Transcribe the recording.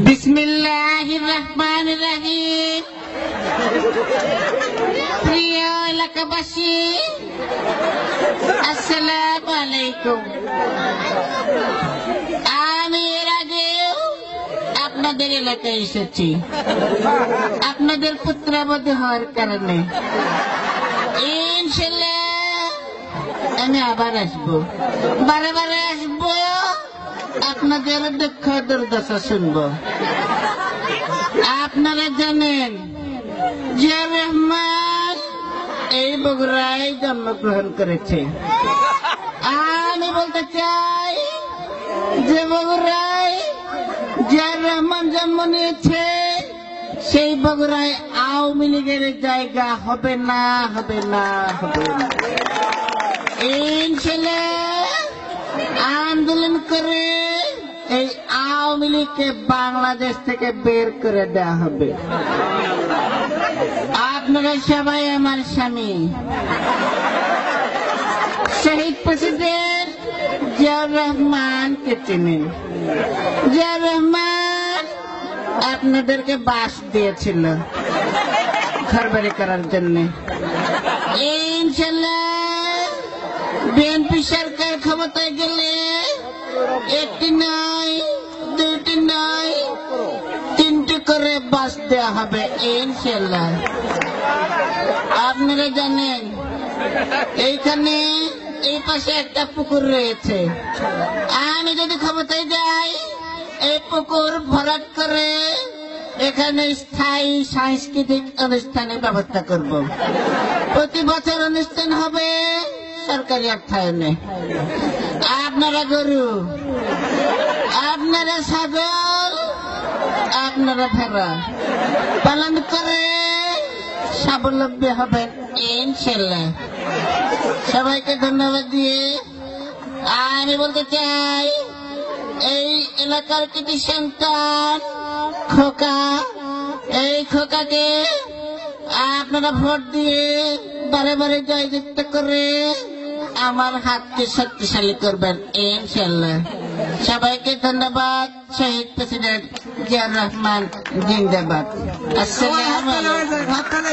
বিসমিল্লাহির রহমানির রহিম। প্রিয় এলাকাবাসী, আসসালামু আলাইকুম। আমি এর আগেও আপনাদের এলাকায় এসেছি আপনাদের পুত্রাবধূ হওয়ার কারণে। ইনশাআল্লাহ আমি আবার আসবো, বারে বারে আসবো, আপনাদের দুঃখ দুর্দশা শুনবো। আপনারা জানেন জিয়া রহমান এই বগুড়ায় জন্মগ্রহণ করেছে। আমি বলতে চাই যে বগুড়ায় জিয়া রহমান জন্ম নিয়েছে, সেই বগুড়ায় আওয়ামী লীগের জায়গা হবে না, হবে না, হবে না। ইনশাআল্লাহ আন্দোলন করে এই আওয়ামী লীগকে বাংলাদেশ থেকে বের করে দেওয়া হবে। আপনারা সবাই আমার স্বামী শহীদ প্রেসিডেন্ট জিয়াউর রহমানকে চিনেন। জিয়াউর রহমান আপনাদেরকে বাস দিয়েছিল ঘর বাড়ি করার জন্য। ইনশাআল্লাহ বিএনপি সরকার ক্ষমতায় গেলে একটি নয়, দুটি নয়, তিনটি করে বাস দেওয়া হবে ইনশাআল্লাহ। আপনারা জানেন এইখানে এই পাশে একটা পুকুর রয়েছে। আমি যদি ক্ষমতায় যাই, এই পুকুর ভরাট করে এখানে স্থায়ী সাংস্কৃতিক অনুষ্ঠানের ব্যবস্থা করব। প্রতি বছর অনুষ্ঠান হবে সরকারি অর্থায়নে। আপনারা গরু, আপনারা ছাগল, আপনারা ভেড়া পালন করে স্বাবলম্বী হবেন ইনশাআল্লাহ। সবাইকে ধন্যবাদ দিয়ে আমি বলতে চাই, এই এলাকার কৃতি সন্তান খোকা, এই খোকাকে আপনারা ভোট দিয়ে বারে বারে জয়যুক্ত করে আমার হাতকে শক্তিশালী করবেন ইনশাআল্লাহ। সবাইকে ধন্যবাদ। শহীদ প্রেসিডেন্ট জিয়াউর রহমান জিন্দাবাদ। আসসালামু আলাইকুম।